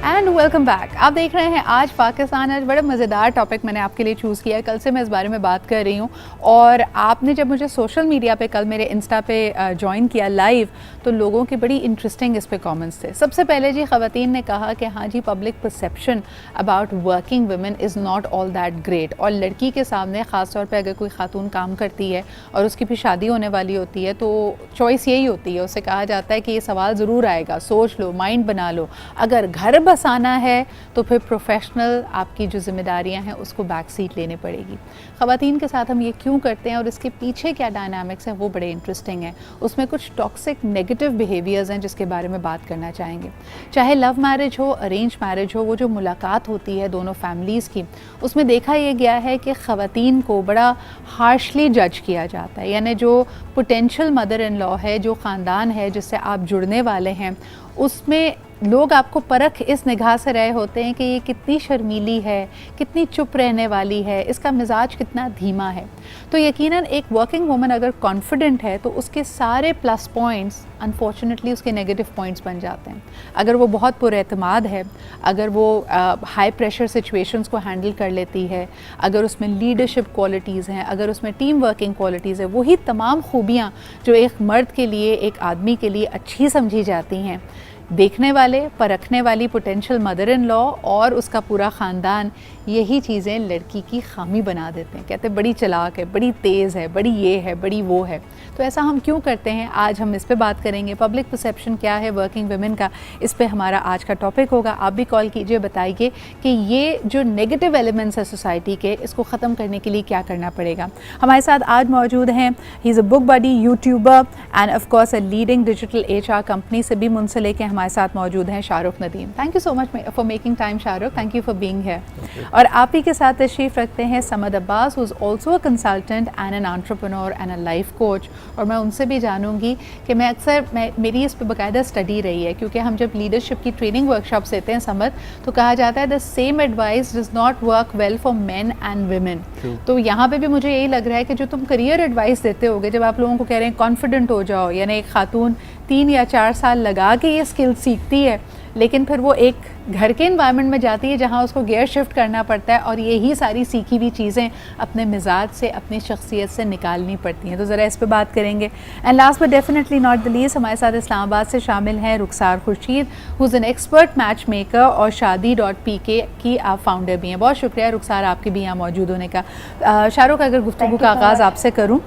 And welcome back. आप देख रहे हैं आज पाकिस्तान। आज बड़ा मज़ेदार टॉपिक मैंने आपके लिए चूज़ किया है। कल से मैं इस बारे में बात कर रही हूँ और आपने जब मुझे सोशल मीडिया पे कल मेरे इंस्टा पे ज्वाइन किया लाइव, तो लोगों के बड़ी इंटरेस्टिंग इस पे कमेंट्स थे। सबसे पहले जी ख़वातीन ने कहा कि हाँ जी, public perception about working women is not all that great. और लड़की के सामने ख़ास तौर पर अगर कोई खातून काम करती है और उसकी भी शादी होने वाली होती है तो चॉइस यही होती है, उससे कहा जाता है कि ये सवाल ज़रूर आएगा, सोच लो, माइंड बना लो। अगर घर बसाना है तो फिर प्रोफेशनल आपकी जो जिम्मेदारियां हैं उसको बैक सीट लेनी पड़ेगी। ख़वातीन के साथ हम ये क्यों करते हैं और इसके पीछे क्या डायनामिक्स हैं वो बड़े इंटरेस्टिंग हैं। उसमें कुछ टॉक्सिक नेगेटिव बिहेवियर्स हैं जिसके बारे में बात करना चाहेंगे। चाहे लव मैरिज हो, अरेंज मैरिज हो, वो जो मुलाकात होती है दोनों फैमिलीज़ की, उसमें देखा यह गया है कि ख़वातीन को बड़ा हार्शली जज किया जाता है। यानी जो पोटेंशियल मदर इन लॉ है, जो ख़ानदान है जिससे आप जुड़ने वाले हैं, उसमें लोग आपको परख इस निगाह से रहे होते हैं कि ये कितनी शर्मीली है, कितनी चुप रहने वाली है, इसका मिजाज कितना धीमा है। तो यकीनन एक वर्किंग वुमन अगर कॉन्फिडेंट है तो उसके सारे प्लस पॉइंट्स अनफॉर्चुनेटली उसके नेगेटिव पॉइंट्स बन जाते हैं। अगर वो बहुत पुरएतमाद है, अगर वो हाई प्रेशर सिचुएशंस को हैंडल कर लेती है, अगर उसमें लीडरशिप क्वालिटीज़ हैं, अगर उसमें टीम वर्किंग क्वालिटीज़ है, वही तमाम खूबियाँ जो एक मर्द के लिए, एक आदमी के लिए अच्छी समझी जाती हैं, देखने वाले, परखने वाली पोटेंशियल मदर इन लॉ और उसका पूरा ख़ानदान यही चीज़ें लड़की की खामी बना देते हैं। कहते हैं बड़ी चालाक है, बड़ी तेज़ है, बड़ी ये है, बड़ी वो है। तो ऐसा हम क्यों करते हैं, आज हम इस पे बात करेंगे। पब्लिक परसेप्शन क्या है वर्किंग वुमेन का, इस पे हमारा आज का टॉपिक होगा। आप भी कॉल कीजिए, बताइए कि ये जो नेगेटिव एलिमेंट्स है सोसाइटी के, इसको ख़त्म करने के लिए क्या करना पड़ेगा। हमारे साथ आज मौजूद हैं, he is a book buddy, YouTuber and of course a leading digital HR company से भी मुंसलिक है। हमारे साथ मौजूद हैं Shahrukh Nadeem. Thank you so much for making time Shahrukh, thank you for being here. और आप ही के साथ तशरीफ़ रखते हैं Samad Abbas, who is also a consultant and an entrepreneur and a life coach. और मैं उनसे भी जानूंगी कि मेरी इस पर बाकायदा स्टडी रही है, क्योंकि हम जब लीडरशिप की ट्रेनिंग वर्कशॉप्स देते हैं समद, तो कहा जाता है the same advice does not work well for main and women. तो यहाँ पे भी मुझे यही लग रहा है कि जो तुम करियर एडवाइस देते होगे, जब आप लोगों को कह रहे हैं कॉन्फिडेंट हो जाओ, यानी एक खातून 3 या 4 साल लगा के ये स्किल सीखती है, लेकिन फिर वो एक घर के इन्वायरमेंट में जाती है जहाँ उसको गियर शिफ्ट करना पड़ता है और यही सारी सीखी हुई चीज़ें अपने मिजाज से, अपनी शख्सियत से निकालनी पड़ती हैं। तो ज़रा इस पे बात करेंगे। And last but definitely not the least, हमारे साथ इस्लामाबाद से शामिल हैं Rukhsar Khurshid, who is an expert match maker और शादी.pk की आप फाउंडर भी हैं। बहुत शुक्रिया रुखसार आपके भी यहाँ मौजूद होने का। शाहरुख, अगर गुफ्तगू का आगाज़ आपसे करूँ,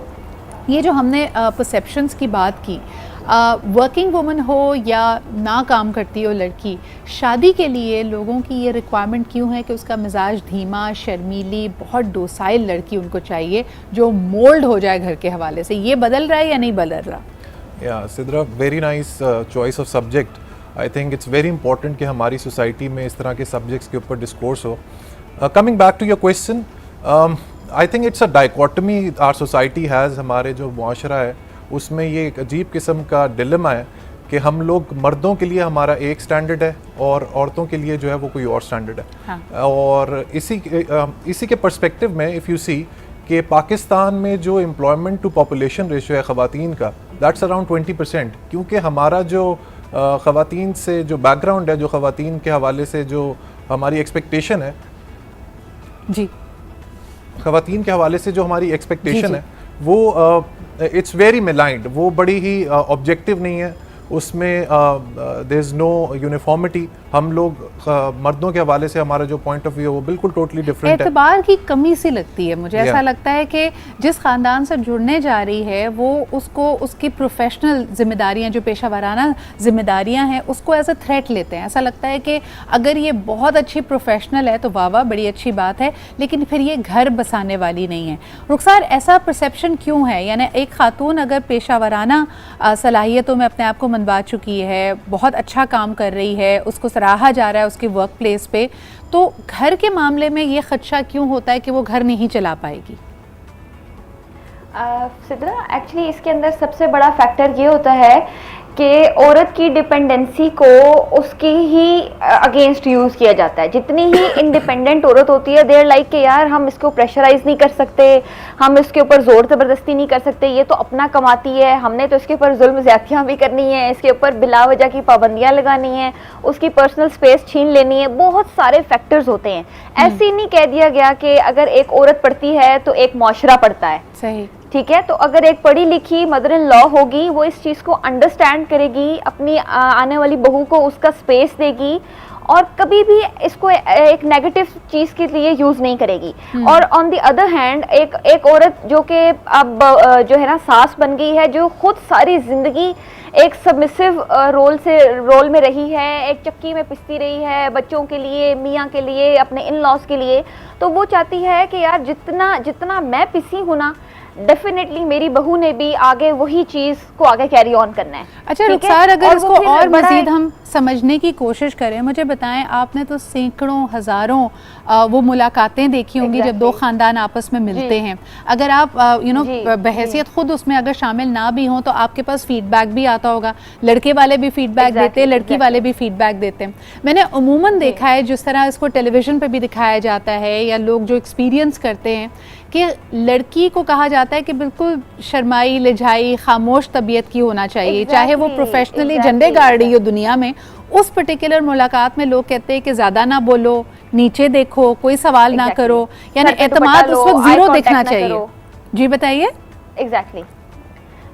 ये जो हमने परसेप्शंस की बात की, वर्किंग वुमन हो या ना काम करती हो लड़की, शादी के लिए लोगों की ये रिक्वायरमेंट क्यों है कि उसका मिजाज धीमा, शर्मीली, बहुत डोसाइल लड़की उनको चाहिए जो मोल्ड हो जाए घर के हवाले से? ये बदल रहा है या नहीं बदल रहा? या Sidra, very nice choice of subject. I think it's very important कि हमारी सोसाइटी में इस तरह के सब्जेक्ट्स के ऊपर डिस्कोर्स हो। Coming back to your question, I think it's a dichotomy our society has. हमारे जो मुआशरा है उसमें ये एक अजीब किस्म का डिलेमा है कि हम लोग, मर्दों के लिए हमारा एक स्टैंडर्ड है और औरतों के लिए जो है वो कोई और स्टैंडर्ड है। हाँ। और इसी के पर्सपेक्टिव में इफ़ यू सी कि पाकिस्तान में जो एम्प्लॉयमेंट टू पॉपुलेशन रेशियो है ख़वातीन का, दैट्स अराउंड 20%। क्योंकि हमारा जो ख़वातीन से जो बैकग्राउंड है, जो ख़वातीन के हवाले से जो हमारी एक्सपेक्टेशन है जी, ख़वातीन के हवाले से जो हमारी एक्सपेक्टेशन है वो इट्स वेरी मिलाइंड, वो बड़ी ही ऑब्जेक्टिव नहीं है। उसमें देयर इज़ नो यूनिफॉर्मिटी। हम लोग मर्दों के हवाले से हमारा जो पॉइंट ऑफ व्यू है वो बिल्कुल टोटली डिफरेंट है। एतबार की कमी सी लगती है मुझे। ऐसा लगता है कि जिस ख़ानदान से जुड़ने जा रही है वो उसको उसकी प्रोफेशनल जिम्मेदारियां, जो पेशा वाराना जिम्मेदारियां हैं, उसको एज अ थ्रेट लेते हैं। ऐसा लगता है कि अगर ये बहुत अच्छी प्रोफेशनल है तो वाह वाह, बड़ी अच्छी बात है, लेकिन फिर ये घर बसाने वाली नहीं है। रुखसार, ऐसा परसेप्शन क्यों है? यानी एक खातून अगर पेशा वाराना सलाहियतों में अपने आप को मनवा चुकी है, बहुत अच्छा काम कर रही है, उसको सराहा जा रहा है उसके वर्क प्लेस पे, तो घर के मामले में ये खदशा क्यों होता है कि वो घर नहीं चला पाएगी? सिद्रा, एक्चुअली इसके अंदर सबसे बड़ा फैक्टर ये होता है कि औरत की डिपेंडेंसी को उसकी ही अगेंस्ट यूज किया जाता है। जितनी ही इंडिपेंडेंट औरत होती है देयर लाइक कि यार हम इसको प्रेशराइज नहीं कर सकते, हम इसके ऊपर जोर जबरदस्ती नहीं कर सकते, ये तो अपना कमाती है, हमने तो इसके ऊपर जुल्म ज्यादतियां भी करनी है, इसके ऊपर बिला वजह की पाबंदियां लगानी है, उसकी पर्सनल स्पेस छीन लेनी है। बहुत सारे फैक्टर्स होते हैं। ऐसे नहीं कह दिया गया कि अगर एक औरत पढ़ती है तो एक मुआशरा पढ़ता है। सही, ठीक है। तो अगर एक पढ़ी लिखी मदर इन लॉ होगी, वो इस चीज को अंडरस्टैंड करेगी, अपनी आने वाली बहू को उसका स्पेस देगी और कभी भी इसको एक नेगेटिव चीज के लिए यूज नहीं करेगी। और ऑन द अदर हैंड एक औरत जो कि अब जो है ना सास बन गई है, जो खुद सारी जिंदगी एक सबमिसिव रोल में रही है, एक चक्की में पिसती रही है बच्चों के लिए, मियाँ के लिए, अपने इन लॉज के लिए, तो वो चाहती है कि यार जितना मैं पिसी हूँ ना, डेफिनेटली मेरी बहू ने भी आगे वही चीज को आगे कैरी ऑन करना है। अच्छा रुखसार, अगर इसको और मजीद हम समझने की कोशिश करें, मुझे बताएं, आपने तो सैकड़ों हजारों वो मुलाकातें देखी होंगी जब दो खानदान आपस में मिलते हैं। अगर आप बहैसियत खुद उसमें अगर शामिल ना भी हों तो आपके पास फीडबैक भी आता होगा, लड़के वाले भी फीडबैक देते हैं, लड़की वाले भी फीडबैक देते हैं। मैंने उमूमन देखा है जिस तरह इसको टेलीविजन पे भी दिखाया जाता है या लोग जो एक्सपीरियंस करते हैं कि लड़की को कहा जाता है कि बिल्कुल शर्माई, लिजाई, खामोश तबीयत की होना चाहिए, चाहे वो प्रोफेशनली झंडे गाड़ रही हो दुनिया में। उस पर्टिकुलर मुलाकात में लोग कहते हैं कि ज़्यादा ना बोलो, नीचे देखो, कोई सवाल ना करो, यानी एतमाद उस वक्त जीरो दिखना चाहिए। जी बताइए। एग्जैक्टली,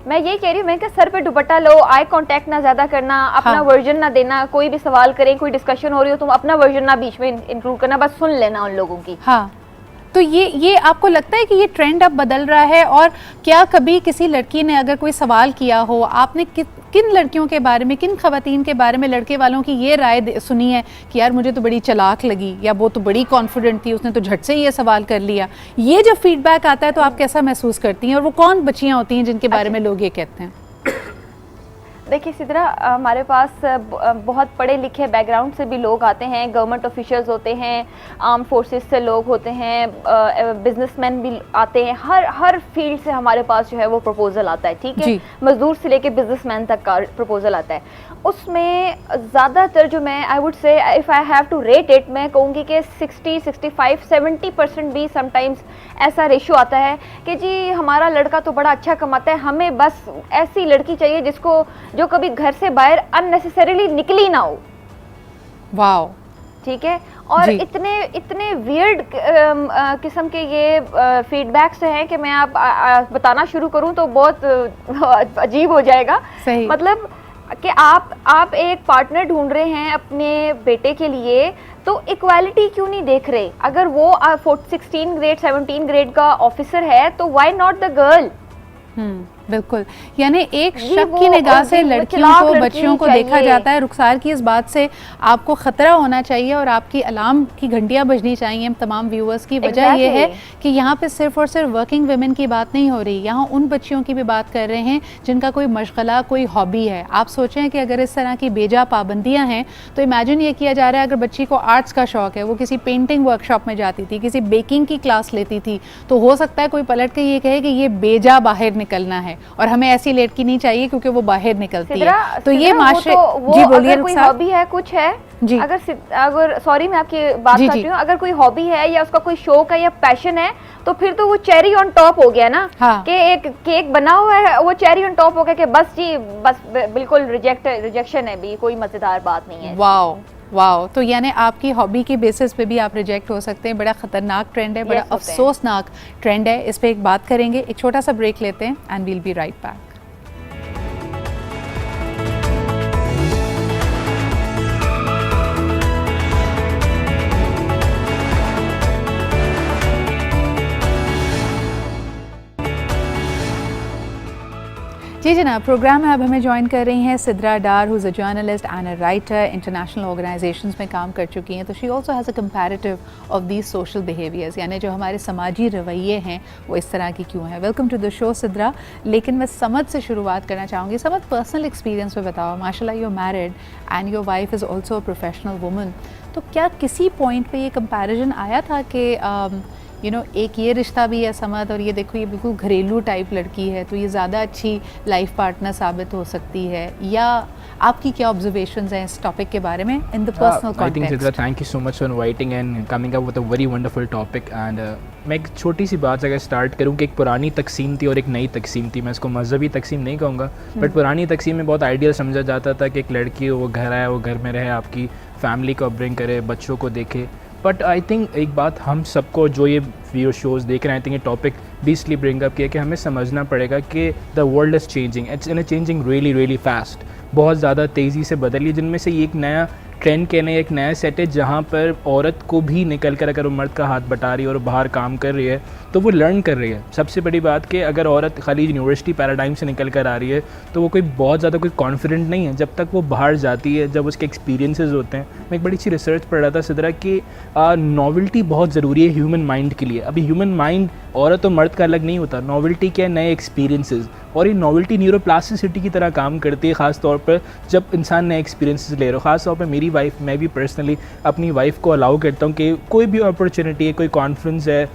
मैं यही कह रही हूँ, मैं कि सर पे दुपट्टा लो, आई कांटेक्ट ना ज्यादा करना, अपना वर्जन ना देना, कोई भी सवाल करें, कोई डिस्कशन हो रही हो, तुम अपना वर्जन ना बीच में इंक्लूड करना, बस सुन लेना उन लोगों की। हाँ, तो ये आपको लगता है कि ये ट्रेंड अब बदल रहा है? और क्या कभी किसी लड़की ने अगर कोई सवाल किया हो, आपने किन लड़कियों के बारे में, किन खवातीन के बारे में लड़के वालों की ये राय सुनी है कि यार मुझे तो बड़ी चालाक लगी, या वो तो बड़ी कॉन्फिडेंट थी, उसने तो झट से ही ये सवाल कर लिया? ये जब फीडबैक आता है तो आप कैसा महसूस करती हैं, और वो कौन बच्चियां होती हैं जिनके बारे में लोग ये कहते हैं? देखिए सिद्रा, हमारे पास बहुत पढ़े लिखे बैकग्राउंड से भी लोग आते हैं, गवर्नमेंट ऑफिशियल्स होते हैं, आर्म फोर्सेस से लोग होते हैं, बिजनेसमैन भी आते हैं, हर फील्ड से हमारे पास जो है वो प्रपोजल आता है। ठीक है, मजदूर से लेके बिजनेसमैन तक का प्रपोजल आता है। उसमें ज़्यादातर जो मैं I would say if I have to rate it, मैं कहूँगी कि 60, 65, 70% भी समटाइम्स ऐसा रेशो आता है कि जी हमारा लड़का तो बड़ा अच्छा कमाता है, हमें बस ऐसी लड़की चाहिए जो कभी घर से बाहर अननेसेसरीली निकली ना हो। वाओ, ठीक है। और इतने वियर्ड किस्म के ये फीडबैक्स हैं कि मैं आप बताना शुरू करूं तो बहुत अजीब हो जाएगा। मतलब कि आप एक पार्टनर ढूंढ रहे हैं अपने बेटे के लिए, तो इक्वालिटी क्यों नहीं देख रहे? अगर वो 16 ग्रेड 17 ग्रेड का ऑफिसर है तो व्हाई नॉट द गर्ल? बिल्कुल, यानी एक शक की निगाह से लड़कियों को, बच्चियों को देखा जाता है। रुखसार की इस बात से आपको खतरा होना चाहिए और आपकी अलार्म की घंटियां बजनी चाहिए तमाम व्यूअर्स की। वजह यह है कि यहाँ पे सिर्फ और सिर्फ वर्किंग वुमेन की बात नहीं हो रही, यहाँ उन बच्चियों की भी बात कर रहे हैं जिनका कोई मशगला, कोई हॉबी है। आप सोचें कि अगर इस तरह की बेजा पाबंदियाँ हैं तो इमेजिन ये किया जा रहा है, अगर बच्ची को आर्ट्स का शौक है, वो किसी पेंटिंग वर्कशॉप में जाती थी, किसी बेकिंग की क्लास लेती थी, तो हो सकता है कोई पलट के ये कहे कि ये बेजा बाहर निकलना है और हमें ऐसी लड़की नहीं चाहिए क्योंकि वो बाहर निकलती है। तो ये माशरे, जी बोलिए। कोई हॉबी है, कुछ है जी, अगर सॉरी मैं आपकी बात कर रही हूँ, अगर कोई हॉबी है या उसका कोई शौक है या पैशन है, तो फिर तो वो चेरी ऑन टॉप हो गया ना। हाँ। कि एक केक बना हुआ है, वो चेरी ऑन टॉप हो गया कि बस जी बस बिल्कुल रिजेक्शन है भी, कोई मजेदार बात नहीं है। वाओ वाओ, तो यानी आपकी हॉबी की बेसिस पे भी आप रिजेक्ट हो सकते हैं। बड़ा ख़तरनाक ट्रेंड है, बड़ा अफसोसनाक ट्रेंड है। इस पे एक बात करेंगे, एक छोटा सा ब्रेक लेते हैं and we'll be right back. जी जनाब, प्रोग्राम में अब हमें ज्वाइन कर रही हैं Sidra Dar, who is a journalist and a writer, international organisations में काम कर चुकी हैं। तो she also has a comparative of these social behaviours, यानी जो हमारे समाजी रवैये हैं वो इस तरह की क्यों हैं। Welcome to the show Sidra. लेकिन मैं समद से शुरुआत करना चाहूँगी। समद, पर्सनल एक्सपीरियंस में बताओ, माशाल्लाह you are married and your wife is also a professional woman, तो क्या किसी पॉइंट पर ये कंपेरिजन आया था कि एक ये रिश्ता भी है समद, और ये देखो ये बिल्कुल घरेलू टाइप लड़की है, तो ये ज़्यादा अच्छी लाइफ पार्टनर साबित हो सकती है, या आपकी क्या ऑब्जर्वेशंस हैं इस टॉपिक के बारे में in the personal I think Sidra, context? thank you so much for inviting and coming up with a very wonderful topic. And मैं एक छोटी सी बात से अगर स्टार्ट करूँ कि एक पुरानी तकसीम थी और एक नई तकसीम थी, मैं इसको मजहबी तकसीम नहीं कहूँगा, बट पुरानी तकसीम में बहुत आइडियल समझा जाता था कि एक लड़की हो, वो घर आए, वो घर में रहे, आपकी फैमिली को अपब्रिंग करे, बच्चों को देखे. बट आई थिंक एक बात हम सबको जो ये वीडियो शोज़ देख रहे हैं, आई थिंक ये टॉपिक बीसली ब्रिंग अप किया कि हमें समझना पड़ेगा कि the world is changing, it's in changing really really fast, बहुत ज़्यादा तेज़ी से बदली, जिनमें से एक नया ट्रेंड कहने एक नया सेट है जहाँ पर औरत को भी निकल कर अगर वो मर्द का हाथ बटा रही है और बाहर काम कर रही है तो वो लर्न कर रही है. सबसे बड़ी बात कि अगर औरत खाली यूनिवर्सिटी पैराडाइम से निकल कर आ रही है तो वो कोई बहुत ज़्यादा कोई कॉन्फिडेंट नहीं है जब तक वो बाहर जाती है, जब उसके एक्सपीरियंसेस होते हैं. मैं एक बड़ी अच्छी रिसर्च पढ़ रहा था सिद्रा कि नॉवेल्टी बहुत ज़रूरी है ह्यूमन माइंड के लिए. अभी ह्यूमन माइंड औरत और मर्द का अलग नहीं होता. नॉवेल्टी क्या है? नए एक्सपीरियंसेस, और ये नॉवेल्टी न्यूरोप्लास्टिसिटी की तरह काम करती है, ख़ास तौर पर जब इंसान नए एक्सपीरियंसेस ले रहे हो. ख़ास तौर पर मेरी वाइफ, मैं भी पर्सनली अपनी वाइफ को अलाउ करता हूँ कि कोई भी अपॉर्चुनिटी है, कोई कॉन्फ्रेंस है,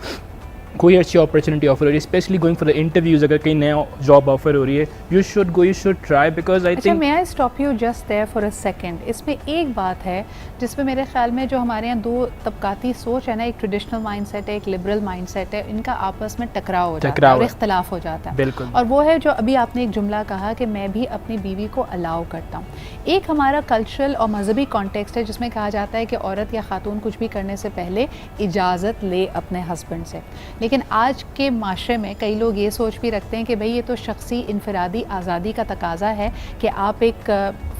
कोई अच्छी अपॉर्चुनिटी ऑफर हो रही है, specially going for the interviews, अगर कहीं नया जॉब ऑफर हो रही है, you should go, you should try, because I think. May I stop you just there for a second. इसमें एक बात है जिसमें मेरे ख्याल में जो हमारे यहाँ दो तबकाती सोच है ना, एक ट्रेडिशनल माइंडसेट है, एक लिबरल माइंडसेट है, इनका आपस में टकराव हो जाता है और इख्तलाफ हो जाता है. बिल्कुल. और वो है जो अभी आपने एक जुमला कहा कि मैं भी अपनी बीवी को अलाउ करता हूँ. एक हमारा कल्चरल और मजहबी कॉन्टेक्स्ट है जिसमें कहा जाता है कि औरत या खातून कुछ भी करने से पहले इजाज़त ले अपने हस्बैंड से. लेकिन आज के माशरे में कई लोग ये सोच भी रखते हैं कि भाई ये तो शख्सी इनफरादी आज़ादी का तकाजा है कि आप एक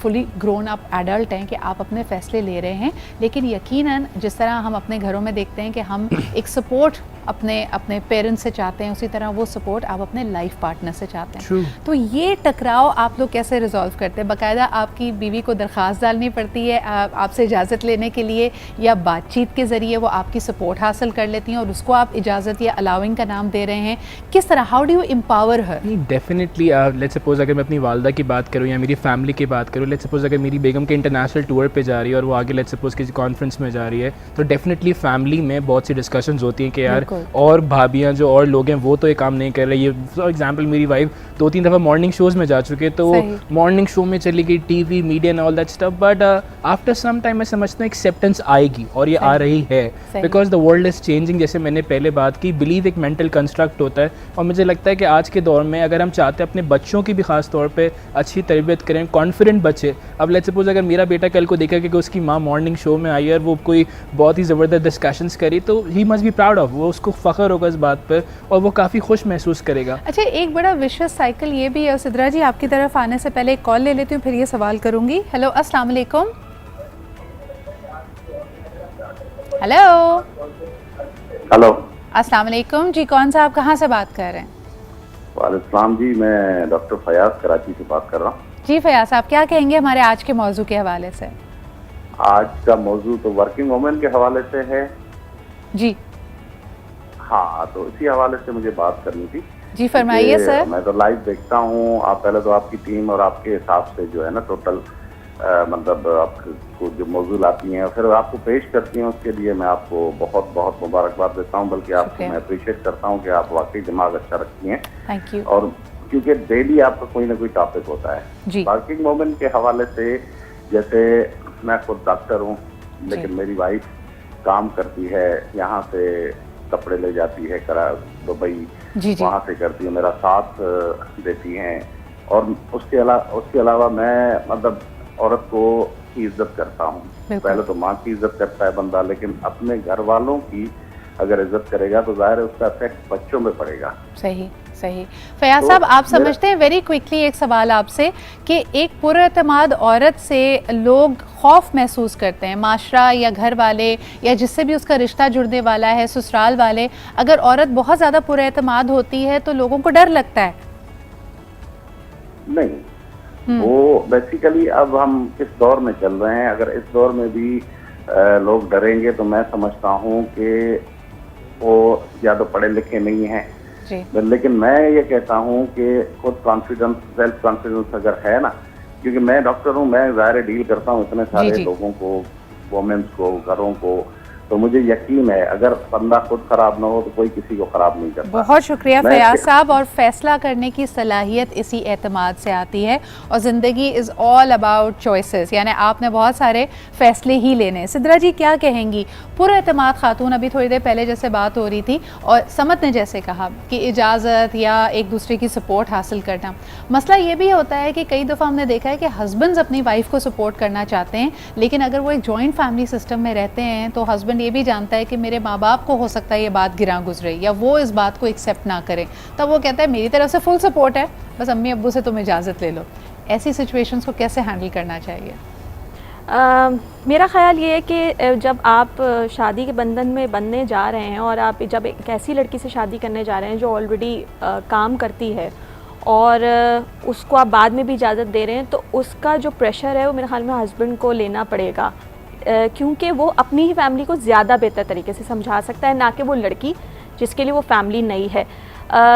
फुली ग्रोन अप एडल्ट हैं कि आप अपने फ़ैसले ले रहे हैं. लेकिन यकीनन जिस तरह हम अपने घरों में देखते हैं कि हम एक सपोर्ट अपने पेरेंट्स से चाहते हैं, उसी तरह वो सपोर्ट आप अपने लाइफ पार्टनर से चाहते हैं. True. तो ये टकराव आप लोग कैसे रिजॉल्व करते हैं? बाकायदा आपकी बीवी को दरख्वास्त डालनी पड़ती है आपसे इजाज़त लेने के लिए, या बातचीत के ज़रिए वो आपकी सपोर्ट हासिल कर लेती हैं और उसको आप इजाज़त या अलाउिंग का नाम दे रहे हैं? किस तरह, how do you empower her? Definitely. Let's suppose अगर मैं अपनी वालदा की बात करूँ या मेरी फैमिली की बात करूँ, लेट्स सपोज अगर मेरी बेगम के इंटरनेशनल टूर पे जा रही है और वो आगे लेट्स सपोज किसी कॉन्फ्रेंस में जा रही है, तो डेफिनेटली फैमिली में बहुत सी डिस्कशंस होती हैं कि यार और भाभियाँ जो और लोग हैं वो तो ये काम नहीं कर रही है. फॉर एग्जांपल मेरी वाइफ 2-3 दफ़ा मॉर्निंग शोज़ में जा चुके, तो मॉर्निंग शो में चली गई, TV, media and all that stuff, but after some time मैं समझता हूँ एक्सेप्टेंस आएगी और ये आ रही है, because the world is changing. जैसे मैंने पहले बात की, बिलीव एक मेंटल कंस्ट्रक्ट होता है, और मुझे लगता है कि आज के दौर में अगर हम चाहते हैं अपने बच्चों की भी खास तौर पे अच्छी तरबियत करें, कॉन्फिडेंट बच्चे. अब लेट्स सपोज अगर मेरा बेटा कल को देखा कि उसकी माँ मॉर्निंग शो में आई और वो कोई बहुत ही ज़बरदस्त डिस्कशंस करी, तो he must be proud of, वो उसको फ़ख्र होगा इस बात पर और वो काफ़ी खुश महसूस करेगा. अच्छा, एक बड़ा विशेष साइकिल ये भी है. सिद्रा जी, आपकी तरफ आने से पहले एक कॉल ले लेती हूँ, फिर ये सवाल करूँगी. हेलो, अस्सलाम वालेकुम. हेलो हेलो, अस्सलाम वालेकुम जी, कौन सा, आप कहाँ से बात कर रहे हैं? वालेकुम जी, मैं डॉक्टर फयाज कराची से बात कर रहा हूँ. जी फयाज साहब, क्या कहेंगे हमारे आज के मौजू के हवाले से? आज का मौजू तो वर्किंग वुमेन के हवाले से है जी. हाँ, तो इसी हवाले से मुझे बात करनी थी. जी फरमाइए सर. मैं तो लाइव देखता हूँ. आप पहले तो आपकी टीम और आपके हिसाब से जो है ना टोटल मतलब आपको जो मौजू लाती हैं फिर आपको पेश करती हैं, उसके लिए मैं आपको बहुत बहुत मुबारकबाद देता हूँ. बल्कि आपको मैं अप्रिशिएट करता हूँ कि आप वाकई दिमाग अच्छा रखती हैं. Thank you. और क्योंकि डेली आपका कोई ना कोई टॉपिक होता है वर्किंग वुमेन के हवाले से. जैसे मैं खुद डॉक्टर हूँ, लेकिन मेरी वाइफ काम करती है, यहाँ से कपड़े ले जाती है दुबई, वहाँ से करती है, मेरा साथ देती हैं. और उसके अलावा मैं मतलब औरत को की इज्जत करता हूँ. पहले तो माँ की इज्जत करता है बंदा, लेकिन अपने घर वालों की अगर इज्जत करेगा तो जाहिर है उसका इफेक्ट बच्चों में पड़ेगा. सही सही. फयाज साहब, आप समझते हैं, वेरी क्विकली एक सवाल आपसे, कि एक पुरएतमाद औरत से लोग खौफ महसूस करते हैं, माशरा या घर वाले या जिससे भी उसका रिश्ता जुड़ने वाला है, ससुराल वाले, अगर औरत बहुत ज़्यादा पुरएतमाद होती है तो लोगों को डर लगता है? नहीं, वो बेसिकली अब हम किस दौर में चल रहे हैं, अगर इस दौर में भी लोग डरेंगे तो मैं समझता हूँ कि वो या तो पढ़े लिखे नहीं हैं. लेकिन मैं ये कहता हूँ कि खुद कॉन्फिडेंस, सेल्फ कॉन्फिडेंस अगर है ना, क्योंकि मैं डॉक्टर हूँ, मैं ज़ाहिर डील करता हूँ इतने सारे लोगों को, वुमेन्स को, घरों को, तो मुझे यकीन है अगर बंदा खुद खराब ना हो तो कोई किसी को खराब नहीं करता। बहुत शुक्रिया फयाज साहब। और फैसला करने की सलाहियत इसी एतमाद से आती है, और ज़िंदगी इज़ ऑल अबाउट चॉइसेस, यानी आपने बहुत सारे फ़ैसले ही लेने। सिद्रा जी क्या कहेंगी? पुरएतमाद खातून, अभी थोड़ी देर पहले जैसे बात हो रही थी और समत ने जैसे कहा कि इजाज़त या एक दूसरे की सपोर्ट हासिल करना, मसला ये भी होता है कि कई दफ़ा हमने देखा है कि हस्बैंड्स अपनी वाइफ को सपोर्ट करना चाहते हैं, लेकिन अगर वो एक जॉइंट फैमिली सिस्टम में रहते हैं तो हस्बैंड ये भी जानता है कि मेरे माँ बाप को हो सकता है ये बात गिरा गुजरे या वो इस बात को एक्सेप्ट ना करें, तब वो कहता है मेरी तरफ से फुल सपोर्ट है, बस अम्मी अब्बू से तुम इजाज़त ले लो। ऐसी सिचुएशंस को कैसे हैंडल करना चाहिए? मेरा ख़्याल ये है कि जब आप शादी के बंधन में बनने जा रहे हैं और आप जब एक ऐसी लड़की से शादी करने जा रहे हैं जो ऑलरेडी काम करती है और उसको आप बाद में भी इजाज़त दे रहे हैं, तो उसका जो प्रेशर है वो मेरे ख्याल में हस्बैंड को लेना पड़ेगा, क्योंकि वो अपनी ही फैमिली को ज़्यादा बेहतर तरीके से समझा सकता है, ना कि वो लड़की जिसके लिए वो फैमिली नई है।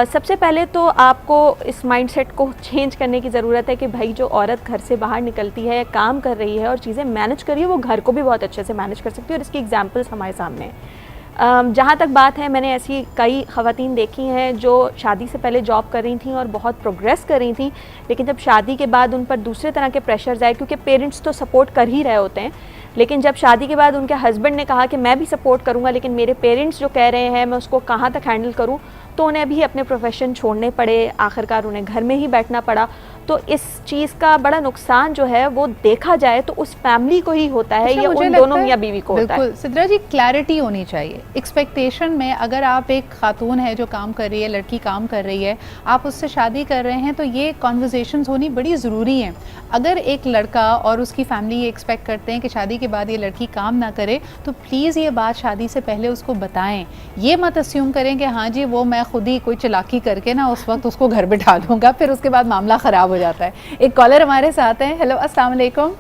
सबसे पहले तो आपको इस माइंडसेट को चेंज करने की ज़रूरत है कि भाई जो औरत घर से बाहर निकलती है, काम कर रही है और चीज़ें मैनेज कर रही है, वो घर को भी बहुत अच्छे से मैनेज कर सकती है, और इसकी एग्जांपल्स हमारे सामने हैं। जहाँ तक बात है, मैंने ऐसी कई ख़वातीन देखी हैं जो शादी से पहले जॉब कर रही थी और बहुत प्रोग्रेस कर रही थी, लेकिन जब शादी के बाद उन पर दूसरे तरह के प्रेशर्स आए, क्योंकि पेरेंट्स तो सपोर्ट कर ही रहे होते हैं, लेकिन जब शादी के बाद उनके हस्बैंड ने कहा कि मैं भी सपोर्ट करूंगा, लेकिन मेरे पेरेंट्स जो कह रहे हैं मैं उसको कहाँ तक हैंडल करूं, तो उन्हें भी अपने प्रोफेशन छोड़ने पड़े, आखिरकार उन्हें घर में ही बैठना पड़ा। तो इस चीज़ का बड़ा नुकसान जो है वो देखा जाए तो उस फैमिली को ही होता है या उन दोनों मियाँ बीवी को होता है। बिल्कुल सिद्रा जी, क्लैरिटी होनी चाहिए एक्सपेक्टेशन में। अगर आप एक खातून है जो काम कर रही है, लड़की काम कर रही है, आप उससे शादी कर रहे हैं, तो ये कॉन्वर्जेशंस होनी बड़ी ज़रूरी हैं। अगर एक लड़का और उसकी फैमिली ये एक्सपेक्ट करते हैं कि शादी के बाद ये लड़की काम ना करे, तो प्लीज़ ये बात शादी से पहले उसको बताएं। ये मत अस्यूम करें कि हाँ जी वो मैं खुद ही कोई चालाकी करके ना उस वक्त उसको घर बिठा दूंगा, फिर उसके बाद मामला ख़राब हो जाता है। एक कॉलर हमारे साथ हैं। हेलो, अस्सलाम वालेकुम।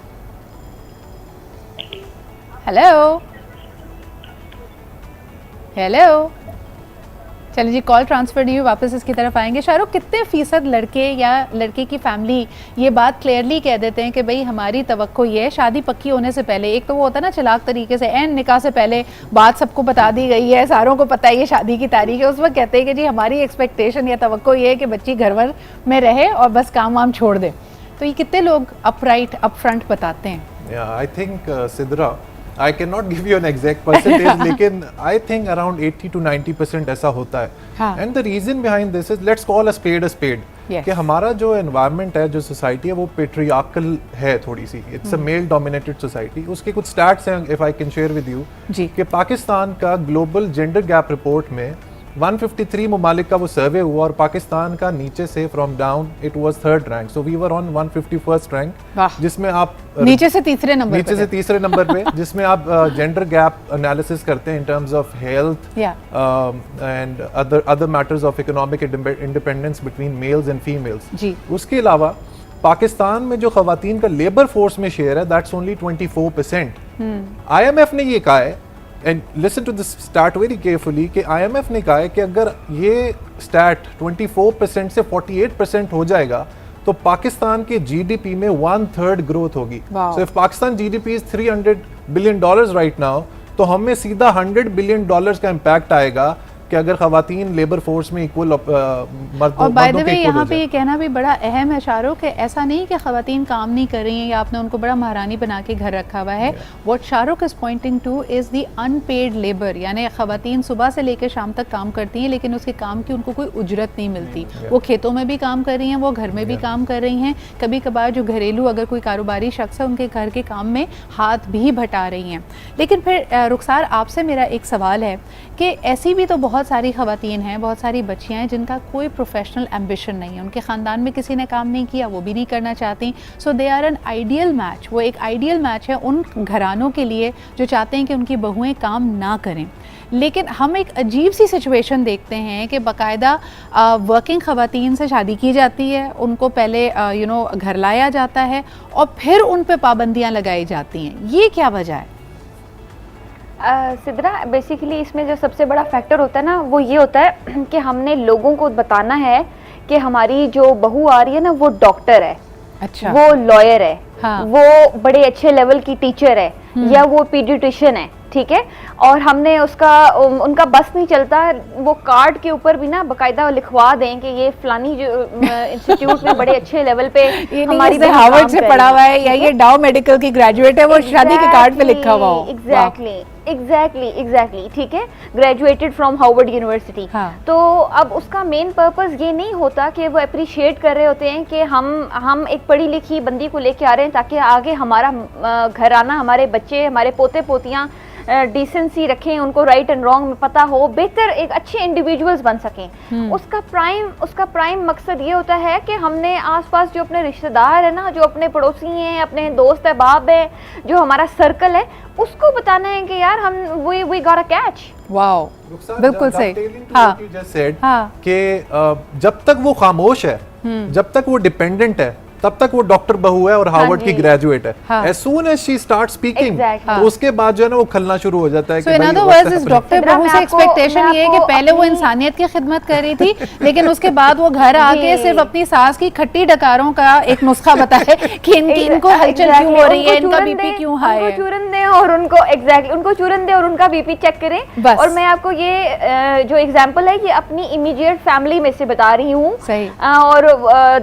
हेलो हेलो, चलिए जी, कॉल ट्रांसफर नहीं हुई, वापस इसकी तरफ आएंगे। शाहरुख, कितने फ़ीसद लड़के या लड़के की फैमिली ये बात क्लियरली कह देते हैं कि भाई हमारी तवक्को ये है शादी पक्की होने से पहले? एक तो वो होता है ना चलाक तरीके से, एन निकाह से पहले बात सबको बता दी गई है, सारों को पता है ये शादी की तारीख है, उस वक्त कहते हैं कि जी हमारी एक्सपेक्टेशन या तवक्को ये है कि बच्ची घर वर में रहे और बस काम वाम छोड़ दे। तो ये कितने लोग अपराइट अप फ्रंट बताते हैं? I think Sidra, I cannot give you an exact percentage, लेकिन I think around 80 to 90% ऐसा होता है। हाँ। And the reason behind this is let's call a spade a spade। Yes. कि हमारा जो environment है, जो society है, वो patriarchal है थोड़ी सी। It's a male dominated society। उसके कुछ stats हैं, if I can share with you, जी। कि पाकिस्तान का global gender gap report में 153 ममालिक का वो सर्वे हुआ और पाकिस्तान का नीचे से from down it was third rank, so we were on 151st rank, जिसमें आप नीचे से तीसरे नंबर पे जिसमें आप जेंडर गैप एनालिसिस करते हैं in terms of health and other matters of economic independence between males and females. उसके अलावा पाकिस्तान में जो खवातीन का लेबर फोर्स में शेयर है दैट्स ओनली 24%। IMF ने ये कहा है, and listen to this stat very carefully, कि IMF ने कहा है कि अगर ये स्टैट 24% से 48% हो जाएगा तो पाकिस्तान के GDP में 1/3 ग्रोथ होगी। So if Pakistan GDP is $300 billion right now, तो हमें सीधा $100 बिलियन का इम्पैक्ट आएगा कि अगर खवातीन लेबर फोर्स में इक्वल और बाय द वे यहाँ पे ये कहना भी बड़ा अहम है शाहरुख, कि ऐसा नहीं कि खवातीन काम नहीं कर रही हैं या आपने उनको बड़ा महारानी बना के घर रखा हुआ है। What Shahrukh is pointing to is the unpaid labour, यानी खवातीन सुबह से लेकर शाम तक काम करती हैं लेकिन उसके काम की उनको कोई उजरत नहीं मिलती। वो खेतों में भी काम कर रही हैं, वो घर में भी काम कर रही हैं, कभी कभार जो घरेलू अगर कोई कारोबारी शख्स है उनके घर के काम में हाथ भी बटा रही हैं। लेकिन फिर रुखसार, आपसे मेरा एक सवाल है कि ऐसी भी तो बहुत सारी खवातीन हैं, बहुत सारी बच्चियां हैं जिनका कोई प्रोफेशनल एम्बिशन नहीं है, उनके ख़ानदान में किसी ने काम नहीं किया, वो भी नहीं करना चाहती। So they are an ideal match, वो एक आइडियल मैच है उन घरानों के लिए जो चाहते हैं कि उनकी बहुएं काम ना करें। लेकिन हम एक अजीब सी सिचुएशन देखते हैं कि बाकायदा वर्किंग खवातीन से शादी की जाती है, उनको पहले घर लाया जाता है और फिर उन पे पाबंदियाँ लगाई जाती हैं। ये क्या वजह है? सिद्रा, बेसिकली इसमें जो सबसे बड़ा फैक्टर होता है ना वो ये होता है कि हमने लोगों को बताना है कि हमारी जो बहू आ रही है ना वो डॉक्टर है, अच्छा, वो लॉयर है, हाँ, वो बड़े अच्छे लेवल की टीचर है, या वो पीडियाट्रिशियन है, ठीक है, और हमने उनका बस नहीं चलता, वो कार्ड के ऊपर भी ना बाकायदा लिखवा दें कि ये फलानी जो इंस्टीट्यूट में बड़े अच्छे लेवल पे हमारी हार्वर्ड से पढ़ा हुआ है या ये डाउ मेडिकल की ग्रेजुएट है, वो शादी के कार्ड पे लिखा हुआ हो। एग्जैक्टली ठीक है, ग्रेजुएटेड फ्रॉम हार्वर्ड यूनिवर्सिटी। तो अब उसका मेन पर्पस ये नहीं होता कि वो अप्रिशिएट कर रहे होते हैं कि हम एक पढ़ी लिखी बंदी को लेके आ रहे हैं ताकि आगे हमारा घराना, हमारे बच्चे, हमारे पोते पोतियां डिसेंसी रखें, उनको राइट एंड रॉन्ग में पता हो, बेहतर एक अच्छे इंडिविजुअल्स बन सकें। उसका प्राइम मकसद ये होता है कि हमने आसपास जो अपने रिश्तेदार है ना, जो अपने पड़ोसी हैं, अपने दोस्त अहबाब है, जो हमारा सर्कल है, उसको बताना है कि यार हम we got a catch. Wow, बिल्कुल सही। हाँ कि जब तक वो खामोश है, जब तक वो डिपेंडेंट है, तब तक वो डॉक्टर बहू है और हार्वर्ड की ग्रेजुएट है। As soon as she start speaking, तो उसके बाद जो है ना वो खलना शुरू हो जाता है। So in other words, इस डॉक्टर बहू से एक्सपेक्टेशन ये है कि पहले वो इंसानियत की खिदमत कर रही थी, लेकिन उसके बाद वो घर आके सिर्फ अपनी सास की खट्टी डकारों का एक नुस्खा बताए कि इनको हलचल क्यों हो रही है, इनका बीपी क्यों हाई है। उनको चूरन दें और उनको चूरन दें और उनका बीपी चेक करें। और मैं आपको ये जो एग्जांपल है ये अपनी इमीडिएट फैमिली में से बता रही हूँ। और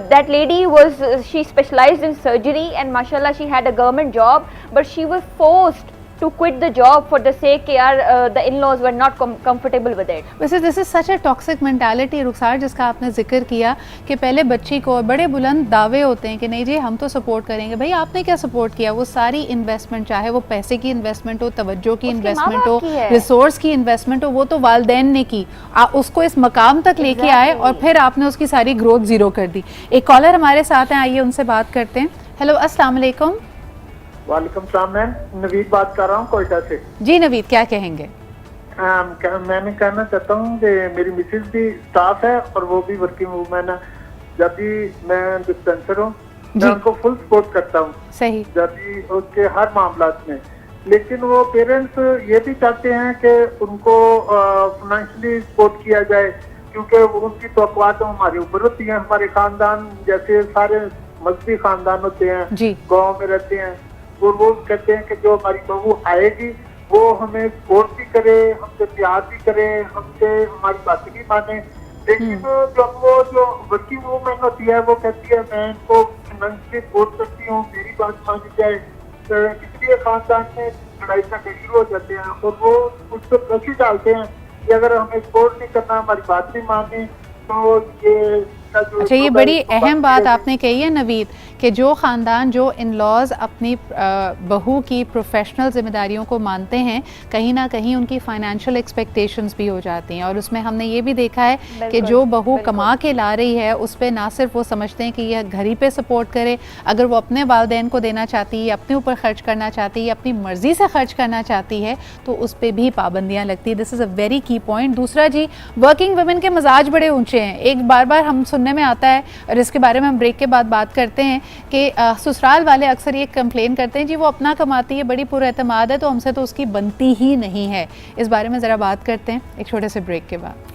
that lady was she specialized in surgery and mashallah she had a government job, but she was forced to quit the job for the sake that the in-laws were not comfortable with it. वैसे this is such a toxic mentality रुखसार, जिसका आपने जिक्र किया कि पहले बच्ची को बड़े बुलंद दावे होते हैं कि नहीं जी हम तो सपोर्ट करेंगे। भाई आपने क्या सपोर्ट किया? वो सारी इन्वेस्टमेंट, चाहे वो पैसे की इन्वेस्टमेंट हो, तवज्जो की इन्वेस्टमेंट हो, रिसोर्स की इन्वेस्टमेंट हो, वो तो वालदैन ने की। उसको इस मकाम तक लेके आए और फिर आपने उसकी सारी ग्रोथ जीरो कर दी। एक कॉलर हमारे साथ हैं, आइए उनसे बात करते हैं। हेलो, अस्सलाम वालेकुम। वालेकुम सलाम मैम, नवीद बात कर रहा हूँ कोयटा से। जी नवीद, क्या कहेंगे? मैंने कहना चाहता हूँ कि मेरी मिसेज भी स्टाफ है और वो भी वर्किंग वूमेन है। जब भी मैं डिस्पेंसर हूँ मैं उनको फुल सपोर्ट करता हूँ, सही, जब भी उसके हर मामलात में। लेकिन वो पेरेंट्स ये भी चाहते हैं कि उनको फाइनेंशियली सपोर्ट किया जाए, क्योंकि उनकी तवक्कुआत हमारे ऊपर होती है। हमारे खानदान जैसे सारे मजहबी खानदान होते हैं, गाँव में रहते हैं, वो रोज कहते हैं कि जो हमारी बहू आएगी वो हमें सपोर्ट भी करे, हमसे प्यार भी करे, हमसे हमारी बातें भी माने। लेकिन जब वो जो वर्किंग वूमेन होती है वो कहती है मैं इनको फाइनेंशियली सपोर्ट करती हूँ, मेरी बात मानी जाए, तो इसलिए खानदान में लड़ाई झगड़े शुरू हो जाते हैं और वो उस पर प्रेशर डालते हैं कि अगर हमें सपोर्ट नहीं करना, हमारी बात नहीं मानी, तो ये अच्छा, ये बड़ी अहम बात आपने कही है नवीद कि जो ख़ानदान, जो इन लॉज अपनी बहू की प्रोफेशनल ज़िम्मेदारियों को मानते हैं, कहीं ना कहीं उनकी फ़ाइनेंशियल एक्सपेक्टेशंस भी हो जाती हैं। और उसमें हमने ये भी देखा है कि जो बहू कमा के ला रही है उस पर ना सिर्फ वो समझते हैं कि यह घर ही पे सपोर्ट करे, अगर वो अपने वालदैन को देना चाहती है, अपने ऊपर ख़र्च करना चाहती है, अपनी मर्ज़ी से ख़र्च करना चाहती है, तो उस पर भी पाबंदियाँ लगती है। दिस इज़ अ वेरी की पॉइंट। दूसरा जी, वर्किंग वुमेन के मिजाज बड़े ऊँचे हैं। एक बार हम सुनने में आता है और इसके बारे में हम ब्रेक के बाद बात करते हैं कि ससुराल वाले अक्सर ये कंप्लेन करते हैं जी वो अपना कमाती है, बड़ी पुरएतमाद है, तो हमसे तो उसकी बनती ही नहीं है। इस बारे में ज़रा बात करते हैं एक छोटे से ब्रेक के बाद।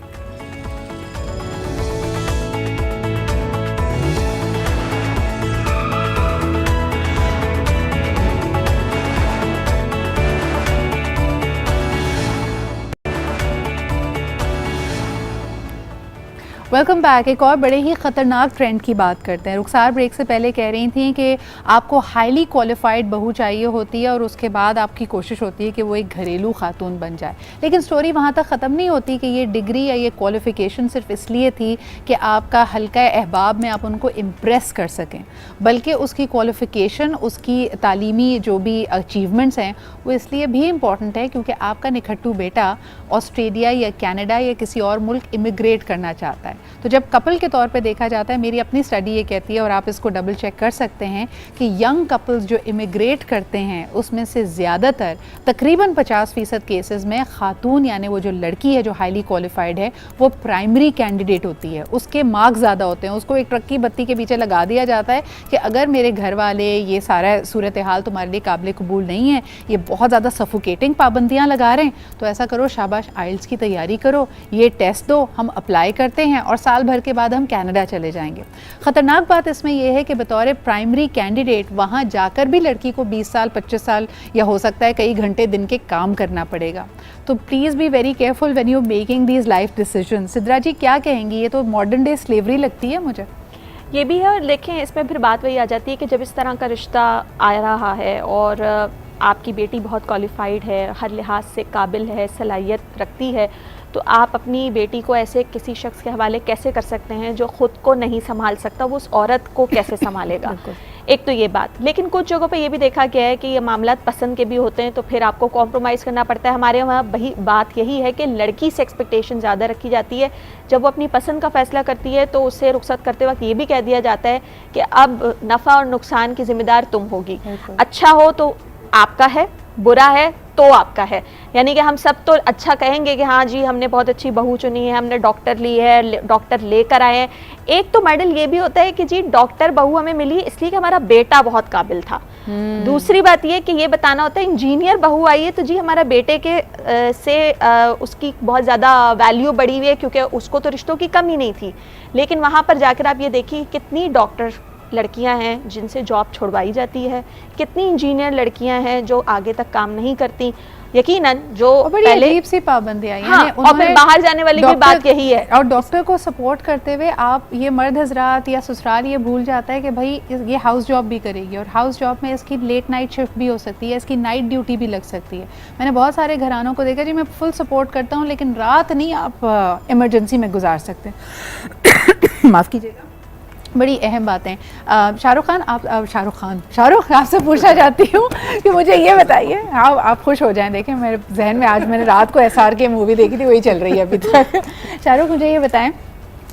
Welcome back. एक और बड़े ही ख़तरनाक ट्रेंड की बात करते हैं। रुखसार ब्रेक से पहले कह रही थी कि आपको हाईली क्वालिफाइड बहू चाहिए होती है और उसके बाद आपकी कोशिश होती है कि वो एक घरेलू खातून बन जाए। लेकिन स्टोरी वहाँ तक ख़त्म नहीं होती कि ये डिग्री या ये क्वालिफ़िकेशन सिर्फ इसलिए थी कि आपका हल्का अहबाब में आप उनको इम्प्रेस कर सकें, बल्कि उसकी क्वालिफ़िकेशन, उसकी तालीमी जो भी अचीवमेंट्स हैं वो इसलिए भी इम्पॉर्टेंट है क्योंकि आपका निखट्टू बेटा ऑस्ट्रेलिया या कनाडा या किसी और मुल्क इमिग्रेट करना चाहता है। तो जब कपल के तौर पे देखा जाता है, मेरी अपनी स्टडी ये कहती है और आप इसको डबल चेक कर सकते हैं कि यंग कपल्स जो इमिग्रेट करते हैं उसमें से ज़्यादातर तकरीबन 50% केसेस में खातून यानी वो जो लड़की है जो हाईली क्वालिफाइड है वो प्राइमरी कैंडिडेट होती है। उसके मार्क्स ज़्यादा होते हैं, उसको एक ट्रक की बत्ती के पीछे लगा दिया जाता है कि अगर मेरे घर वाले ये सारा सूरत हाल तुम्हारे लिए काबिल कबूल नहीं है, ये बहुत ज़्यादा सफोकेटिंग पाबंदियाँ लगा रहे हैं, तो ऐसा करो शाबाश आइल्स की तैयारी करो, ये टेस्ट दो, हम अप्लाई करते हैं और साल भर के बाद हम कनाडा चले जाएंगे। ख़तरनाक बात इसमें यह है कि बतौर प्राइमरी कैंडिडेट वहाँ जाकर भी लड़की को 20 साल 25 साल या हो सकता है कई घंटे दिन के काम करना पड़ेगा। तो please be very careful when you making these life decision. Sidra ji क्या कहेंगी? ये तो मॉडर्न डे स्लेवरी लगती है मुझे। ये भी है, और देखें इसमें फिर बात वही आ जाती है कि जब इस तरह का रिश्ता आ रहा है और आपकी बेटी बहुत क्वालिफाइड है, हर लिहाज से काबिल है, सलाहियत रखती है, तो आप अपनी बेटी को ऐसे किसी शख्स के हवाले कैसे कर सकते हैं जो ख़ुद को नहीं संभाल सकता, वो उस औरत को कैसे संभालेगा? एक तो ये बात। लेकिन कुछ जगहों पे ये भी देखा गया है कि ये मामलात पसंद के भी होते हैं, तो फिर आपको कॉम्प्रोमाइज़ करना पड़ता है। हमारे वहाँ वही बात यही है कि लड़की से एक्सपेक्टेशन ज़्यादा रखी जाती है। जब वो अपनी पसंद का फ़ैसला करती है तो उससे रुखसत करते वक्त ये भी कह दिया जाता है कि अब नफ़ा और नुकसान की ज़िम्मेदार तुम होगी। अच्छा हो तो आपका है, बुरा है तो आपका है। यानी कि हम सब तो अच्छा कहेंगे कि हाँ जी हमने बहुत अच्छी बहू चुनी है, हमने डॉक्टर ली है, डॉक्टर लेकर आए हैं। एक तो मॉडल ये भी होता है कि जी डॉक्टर बहू हमें मिली इसलिए कि हमारा बेटा बहुत काबिल था। दूसरी बात ये कि ये बताना होता है इंजीनियर बहू आई है तो जी हमारा बेटे के उसकी बहुत ज़्यादा वैल्यू बढ़ी हुई है क्योंकि उसको तो रिश्तों की कमी नहीं थी। लेकिन वहाँ पर जाकर आप ये देखिए कितनी डॉक्टर लड़कियां हैं जिनसे जॉब छुड़वाई जाती है, कितनी इंजीनियर लड़कियां हैं जो आगे तक काम नहीं करती। यकीनन जो पहले अजीब सी पाबंदियां, हाँ, और फिर बाहर जाने वाली भी बात यही है। और डॉक्टर को सपोर्ट करते हुए आप ये मर्द हजरात या ससुराल ये भूल जाता है कि भाई ये हाउस जॉब भी करेगी और हाउस जॉब में इसकी लेट नाइट शिफ्ट भी हो सकती है, इसकी नाइट ड्यूटी भी लग सकती है। मैंने बहुत सारे घरानों को देखा जी मैं फुल सपोर्ट करता हूँ लेकिन रात नहीं आप इमरजेंसी में गुजार सकते माफ़ कीजिएगा। बड़ी अहम बातें। शाहरुख आपसे पूछना चाहती हूँ कि मुझे ये बताइए, आप खुश हो जाएं। देखें मेरे जहन में आज मैंने रात को SR की मूवी देखी थी, वही चल रही है अभी तक। शाहरुख मुझे ये बताएं,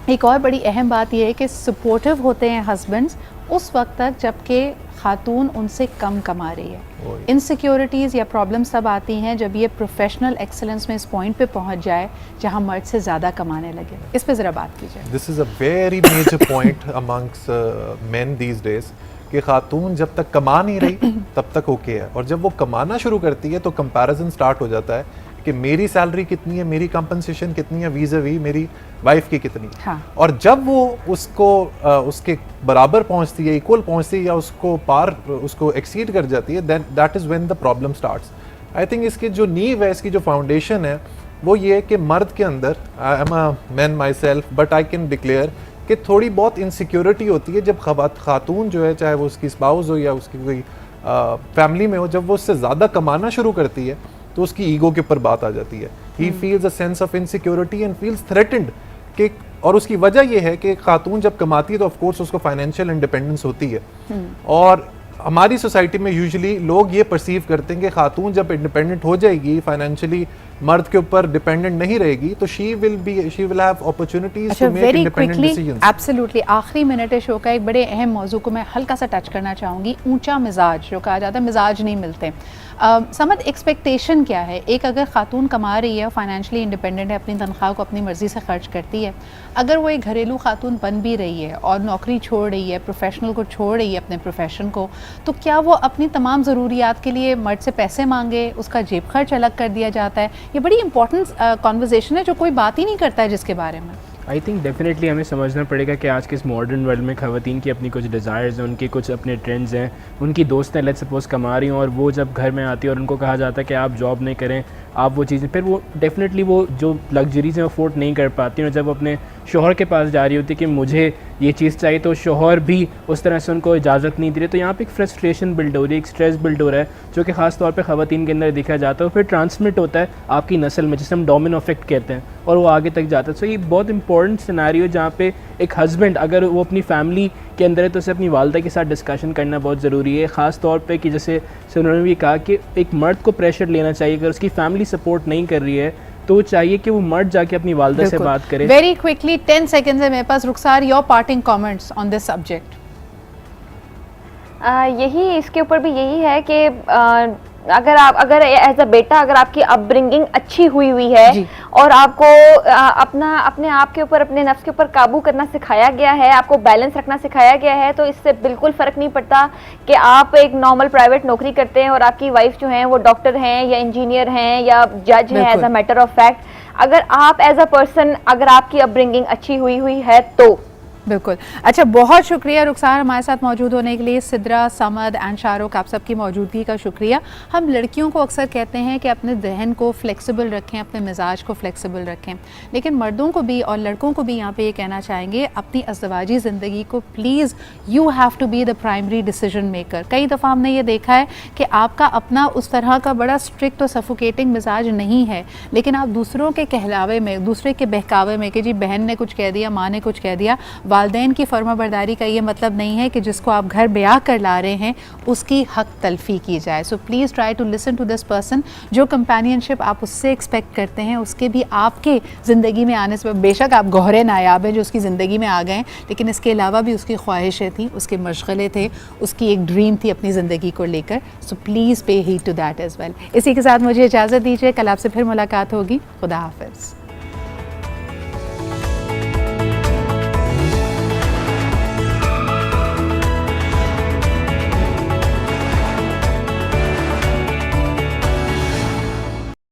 एक और बड़ी अहम बात ये है कि सपोर्टिव होते हैं हस्बैंड्स उस वक्त तक जबकि खातून उनसे कम कमा रही है। इनसिक्योरिटीज़ या प्रॉब्लम्स तब आती हैं जब ये प्रोफेशनल एक्सेलेंस में इस पॉइंट पे पहुंच जाए जहां मर्द से ज़्यादा कमाने लगे। इस पे ज़रा बात कीजिए। This is a very major point amongst men these days कि खातून जब तक कमा नहीं रही तब तक ओके है, और जब वो कमाना शुरू करती है तो कंपैरिजन स्टार्ट हो जाता है कि मेरी सैलरी कितनी है, मेरी कंपनसेशन कितनी है वीज़-वी मेरी वाइफ की कितनी है। हाँ। और जब वो उसको उसके बराबर पहुंचती है, इक्वल पहुंचती है या उसको पार उसको एक्सीड कर जाती है, then that is when the problem starts. I think इसकी जो नींव है, इसकी जो फाउंडेशन है वो ये है कि मर्द के अंदर, I am a man my self but I can declare कि थोड़ी बहुत इनसिक्योरिटी होती है जब खातून जो है, चाहे वो उसकी स्पाउस हो या उसकी कोई फैमिली में हो, जब वो उससे ज़्यादा कमाना शुरू करती है तो उसकी ईगो के ऊपर बात आ जाती है। He feels a sense of insecurity and feels threatened कि, और उसकी वजह यह है कि खातून जब कमाती है तो ऑफ कोर्स उसको फाइनेंशियल इंडिपेंडेंस होती है। और हमारी सोसाइटी में यूजुअली लोग ये परसीव करते हैं कि खातून जब इंडिपेंडेंट हो जाएगी, फाइनेंशियली मर्द के ऊपर डिपेंडेंट नहीं रहेगी, तो she will have opportunities to make independent decisions. Absolutely. आखिरी मिनट है शो का, एक बड़े अहम मौजू को मैं हल्का सा टच करना चाहूँगी। ऊंचा मिजाज जो कहा जाता है, मिजाज नहीं मिलते। समझ एक्सपेक्टेशन क्या है? एक अगर खातून कमा रही है, फाइनेंशियली इंडिपेंडेंट है, अपनी तनख्वाह को अपनी मर्ज़ी से खर्च करती है, अगर वो एक घरेलू खातून बन भी रही है और नौकरी छोड़ रही है, प्रोफेशनल को छोड़ रही है, अपने प्रोफेशन को, तो क्या वो अपनी तमाम ज़रूरियात के लिए मर्द से पैसे मांगे? उसका जेब खर्च अलग कर दिया जाता है। ये बड़ी इंपॉर्टेंट कॉन्वर्जेसन है जो कोई बात ही नहीं करता है जिसके बारे में। आई थिंक डेफिनेटली हमें समझना पड़ेगा कि आज के इस मॉडर्न वर्ल्ड में ख़वातीन की अपनी कुछ डिज़ायर्स हैं, उनके कुछ अपने ट्रेंड्स हैं। उनकी दोस्तें लेट्स सपोज कमा रही हैं और वो जब घर में आती है और उनको कहा जाता है कि आप जॉब नहीं करें, आप वो चीज़ें, फिर वो डेफिनेटली वो जो लग्जरीज हैं अफोर्ड नहीं कर पाती हैं। और जब अपने शोहर के पास जा रही होती है कि मुझे ये चीज़ चाहिए, तो शोहर भी उस तरह से उनको इजाज़त नहीं दे रहे, तो यहाँ पे एक फ्रस्ट्रेशन बिल्ड हो रही है, एक स्ट्रेस बिल्ड हो रहा है, जो कि ख़ास तौर पे ख़वातीन के अंदर देखा जाता है और फिर ट्रांसमिट होता है आपकी नस्ल में, जिसे हम डोमिनो इफेक्ट कहते हैं, और वो आगे तक जाता है। सो ये बहुत इंपॉर्टेंट सिनेरियो जहाँ पे एक हस्बैंड अगर वो अपनी फैमिली के अंदर है तो उसे अपनी वालदा के साथ डिस्कशन करना बहुत ज़रूरी है। ख़ास तौर पे कि जैसे उन्होंने भी कहा कि एक मर्द को प्रेशर लेना चाहिए, अगर उसकी फैमिली सपोर्ट नहीं कर रही है तो चाहिए कि वो मर्द जाके अपनी वालदा से बात करे। वेरी क्विकली 10 सेकंड्स है मेरे पास। Rukhsar, your parting comments on this subject. यही इसके ऊपर भी यही है कि अगर एज अ बेटा अगर आपकी अपब्रिंगिंग अच्छी हुई है और आपको अपने आप के ऊपर, अपने नफ्स के ऊपर काबू करना सिखाया गया है, आपको बैलेंस रखना सिखाया गया है, तो इससे बिल्कुल फ़र्क नहीं पड़ता कि आप एक नॉर्मल प्राइवेट नौकरी करते हैं और आपकी वाइफ जो हैं वो डॉक्टर हैं या इंजीनियर हैं या जज हैं। As a matter of fact, अगर आप एज अ पर्सन, अगर आपकी अपब्रिंगिंग अच्छी हुई है तो बिल्कुल। अच्छा, बहुत शुक्रिया रुखसार हमारे साथ मौजूद होने के लिए। सिद्रा, समद एंड शाहरुख, आप सबकी मौजूदगी का शुक्रिया। हम लड़कियों को अक्सर कहते हैं कि अपने जहन को फ्लेक्सिबल रखें, अपने मिजाज को फ्लेक्सिबल रखें, लेकिन मर्दों को भी और लड़कों को भी यहाँ पे ये कहना चाहेंगे, अपनी अज़दवाजी ज़िंदगी को please you have to be the primary decision maker. कई दफ़ा हमने ये देखा है कि आपका अपना उस तरह का बड़ा स्ट्रिक्ट और सफोकेटिंग मिजाज नहीं है, लेकिन आप दूसरों के कहलावे में, दूसरे के बहकावे में कि जी बहन ने कुछ कह दिया, माँ ने कुछ कह दिया, वालिदैन की फर्माबरदारी का ये मतलब नहीं है कि जिसको आप घर ब्याह कर ला रहे हैं उसकी हक तलफी की जाए। So please try to listen to this person. जो कंपेनियनशिप आप उससे एक्सपेक्ट करते हैं उसके भी आपके ज़िंदगी में आने से, बेशक आप गौहरे नायाब हैं जो उसकी ज़िंदगी में आ गए, लेकिन इसके अलावा भी उसकी ख्वाहिशें थी, उसके मशगले थे, उसकी एक ड्रीम थी अपनी ज़िंदगी को लेकर। So please pay heed to that as well. इसी के साथ मुझे इजाज़त दीजिए, कल आपसे फिर मुलाकात होगी। खुदा हाफ़िज़।